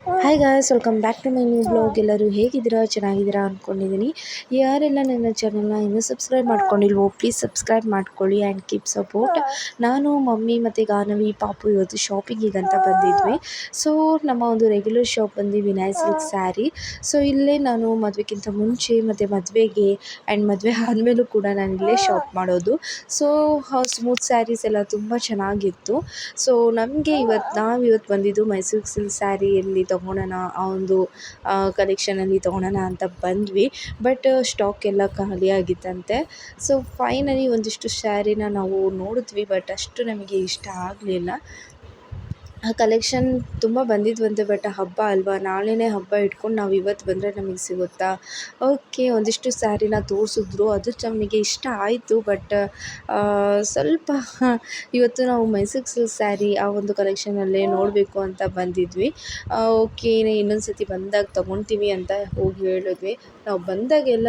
Hi guys, welcome back to my new blog. ಎಲ್ಲರೂ ಹೇಗಿದ್ದೀರಾ? ಚೆನ್ನಾಗಿದ್ದೀರಾ ಅಂದ್ಕೊಂಡಿದ್ದೀನಿ. ಯಾರೆಲ್ಲ ನನ್ನ ಚಾನಲ್ನ ಇನ್ನೂ ಸಬ್ಸ್ಕ್ರೈಬ್ ಮಾಡ್ಕೊಂಡಿಲ್ವೋ ಪ್ಲೀಸ್ ಸಬ್ಸ್ಕ್ರೈಬ್ ಮಾಡ್ಕೊಳ್ಳಿ ಆ್ಯಂಡ್ ಕೀಪ್ ಸಪೋರ್ಟ್. ನಾನು ಮಮ್ಮಿ ಮತ್ತು ಗಾನವಿ ಪಾಪು ಇವತ್ತು ಶಾಪಿಂಗಿಗಂತ ಬಂದಿದ್ವಿ. ಸೊ ನಮ್ಮ ಒಂದು ರೆಗ್ಯುಲರ್ ಶಾಪ್ ಬಂದು ವಿನಯ್ ಸಿಲ್ಕ್ ಸ್ಯಾರಿ. ಸೊ ಇಲ್ಲೇ ನಾನು ಮದುವೆಗಿಂತ ಮುಂಚೆ ಮತ್ತು ಮದುವೆಗೆ ಆ್ಯಂಡ್ ಮದುವೆ ಆದಮೇಲೂ ಕೂಡ ನಾನು ಇಲ್ಲೇ ಶಾಪ್ ಮಾಡೋದು. ಸೊ ಸ್ಮೂತ್ ಸ್ಯಾರೀಸ್ ಎಲ್ಲ ತುಂಬ ಚೆನ್ನಾಗಿತ್ತು. ಸೊ ನಮಗೆ ನಾವಿವತ್ತು ಬಂದಿದ್ದು ಮೈಸೂರು ಸಿಲ್ಕ್ ಸ್ಯಾರಿಯಲ್ಲಿ ತೊಗೊಳೋಣ, ಆ ಒಂದು ಕಲೆಕ್ಷನಲ್ಲಿ ತೊಗೊಳೋಣ ಅಂತ ಬಂದ್ವಿ. ಬಟ್ ಸ್ಟಾಕ್ ಎಲ್ಲ ಖಾಲಿಯಾಗಿತ್ತಂತೆ. ಸೊ ಫೈನಲಿ ಒಂದಿಷ್ಟು ಸ್ಯಾರಿನ ನಾವು ನೋಡಿದ್ವಿ, ಬಟ್ ಅಷ್ಟು ನಮಗೆ ಇಷ್ಟ ಆಗಲಿಲ್ಲ. ಆ ಕಲೆಕ್ಷನ್ ತುಂಬ ಬಂದಿದ್ವಂತೆ, ಬಟ್ ಹಬ್ಬ ಅಲ್ವಾ, ನಾಳೆನೇ ಹಬ್ಬ ಇಟ್ಕೊಂಡು ನಾವು ಇವತ್ತು ಬಂದರೆ ನಮಗೆ ಸಿಗುತ್ತಾ? ಓಕೆ, ಒಂದಿಷ್ಟು ಸ್ಯಾರಿನ ತೋರಿಸಿದ್ರು, ಅದು ನಮಗೆ ಇಷ್ಟ ಆಯಿತು. ಬಟ್ ಸ್ವಲ್ಪ ಇವತ್ತು ನಾವು ಮೈಸೂರು ಸಿಲ್ಕ್ ಸ್ಯಾರಿ ಆ ಒಂದು ಕಲೆಕ್ಷನಲ್ಲೇ ನೋಡಬೇಕು ಅಂತ ಬಂದಿದ್ವಿ. ಓಕೆ, ಇನ್ನೊಂದು ಸತಿ ಬಂದಾಗ ತೊಗೊಳ್ತೀವಿ ಅಂತ ಹೋಗಿ ಹೇಳಿದ್ವಿ. ನಾವು ಬಂದಾಗೆಲ್ಲ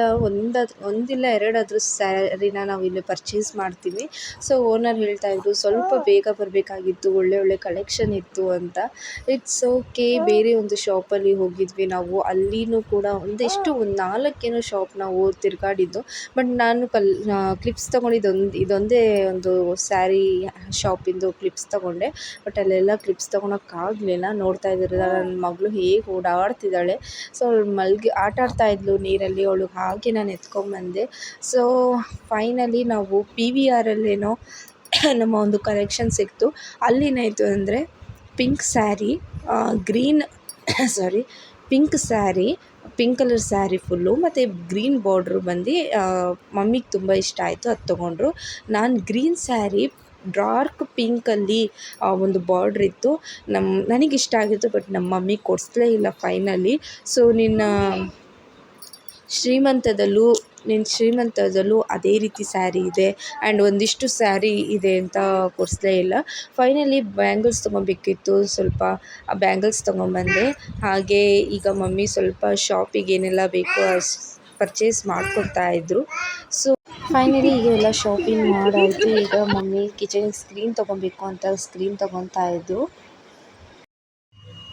ಒಂದಿಲ್ಲ ಎರಡಾದರೂ ಸ್ಯಾರಿನ ನಾವು ಇಲ್ಲಿ ಪರ್ಚೇಸ್ ಮಾಡ್ತೀವಿ. ಸೊ ಓನರ್ ಹೇಳ್ತಾಯಿದ್ರು ಸ್ವಲ್ಪ ಬೇಗ ಬರಬೇಕಾಗಿತ್ತು, ಒಳ್ಳೆ ಕಲೆಕ್ಷನ್ ಇತ್ತು ಅಂತ. It's okay. ಬೇರೆ ಒಂದು ಶಾಪಲ್ಲಿ ಹೋಗಿದ್ವಿ ನಾವು, ಅಲ್ಲಿನೂ ಕೂಡ ಒಂದು 4 ಶಾಪ್ ನಾವು ತಿರುಗಾಡಿದ್ದು. ಬಟ್ ನಾನು ಕ್ಲಿಪ್ಸ್ ತೊಗೊಂಡಿದ್ದು ಇದೊಂದೇ ಒಂದು ಸ್ಯಾರಿ ಶಾಪಿಂದು ಕ್ಲಿಪ್ಸ್ ತೊಗೊಂಡೆ. ಬಟ್ ಅಲ್ಲೆಲ್ಲ ಕ್ಲಿಪ್ಸ್ ತೊಗೊಳಕ್ಕಾಗಲಿಲ್ಲ. ನೋಡ್ತಾ ಇದ್ದೀರಲ್ಲ ನನ್ನ ಮಗಳು ಹೇಗೆ ಓಡಾಡ್ತಿದ್ದಾಳೆ. ಸೊ ಅವಳು ಆಟ ಆಡ್ತಾಯಿದ್ಲು ನೀರಲ್ಲಿ, ಅವಳಿಗೆ ಹಾಗೆ ನಾನು ಎತ್ಕೊಂಬಂದೆ. ಸೊ ಫೈನಲಿ ನಾವು PVRಲ್ಲೇನೋ ನಮ್ಮ ಒಂದು ಕಲೆಕ್ಷನ್ ಸಿಕ್ತು. ಅಲ್ಲೇನಾಯಿತು ಅಂದರೆ pink sari, green pink sari, pink colour sari full ಮತ್ತು ಗ್ರೀನ್ ಬಾರ್ಡ್ರು ಬಂದು ಮಮ್ಮಿಗೆ ತುಂಬ ಇಷ್ಟ ಆಯಿತು, ಅದು ತೊಗೊಂಡ್ರು. ನಾನು ಗ್ರೀನ್ ಸ್ಯಾರಿ ಡಾರ್ಕ್ ಪಿಂಕಲ್ಲಿ ಒಂದು ಬಾರ್ಡ್ರ್ ಇತ್ತು, ನನಗಿಷ್ಟ ಆಗಿತ್ತು. ಬಟ್ ನಮ್ಮ ಮಮ್ಮಿಗೆ ಕೊಡಿಸ್ಲೇ ಇಲ್ಲ ಫೈನಲಿ. ಸೊ ನಿನ್ನ ಶ್ರೀಮಂತದಲ್ಲೂ ಅದೇ ರೀತಿ ಸ್ಯಾರಿ ಇದೆ ಆ್ಯಂಡ್ ಒಂದಿಷ್ಟು ಸ್ಯಾರಿ ಇದೆ ಅಂತ ಕೊಡಿಸ್ಲೇ ಇಲ್ಲ. ಫೈನಲಿ ಬ್ಯಾಂಗಲ್ಸ್ ತೊಗೊಬೇಕಿತ್ತು, ಸ್ವಲ್ಪ ಆ ಬ್ಯಾಂಗಲ್ಸ್ ತೊಗೊಂಬಂದೆ. ಹಾಗೆ ಈಗ ಮಮ್ಮಿ ಸ್ವಲ್ಪ ಶಾಪಿಗೆ ಏನೆಲ್ಲ ಬೇಕೋ ಪರ್ಚೇಸ್ ಮಾಡ್ಕೊತಾಯಿದ್ರು. ಸೊ ಫೈನಲಿ ಈಗ ಎಲ್ಲ ಶಾಪಿಂಗ್ ಮಾಡಾಯಿತು. ಈಗ ಮಮ್ಮಿ ಕಿಚನಿಗೆ ಸ್ಕ್ರೀನ್ ತೊಗೊಬೇಕು ಅಂತ ಸ್ಕ್ರೀನ್ ತೊಗೊತಾಯಿದ್ರು.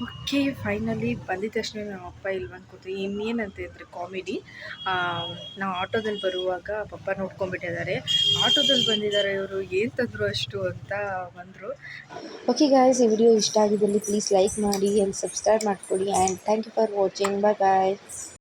ಓಕೆ, ಫೈನಲಿ ಬಂದಿದ ತಕ್ಷಣ ನಮ್ಮ ಅಪ್ಪ ಇಲ್ಲಿ ಬಂದು ಇನ್ನೇನಂತ ಇದ್ರೆ ಕಾಮಿಡಿ. ನಾವು ಆಟೋದಲ್ಲಿ ಬರುವಾಗ ಪಪ್ಪ ನೋಡ್ಕೊಂಡ್ಬಿಟ್ಟಿದ್ದಾರೆ, ಆಟೋದಲ್ಲಿ ಬಂದಿದ್ದಾರೆ ಇವರು, ಏನು ತಂದರು ಅಷ್ಟು ಅಂತ ಬಂದರು. ಓಕೆ ಗಾಯ್ಸ್, ಈ ವಿಡಿಯೋ ಇಷ್ಟ ಆಗಿದ್ದಲ್ಲಿ ಪ್ಲೀಸ್ ಲೈಕ್ ಮಾಡಿ ಆ್ಯಂಡ್ ಸಬ್ಸ್ಕ್ರೈಬ್ ಮಾಡ್ಕೊಳ್ಳಿ and thank you for watching. Bye.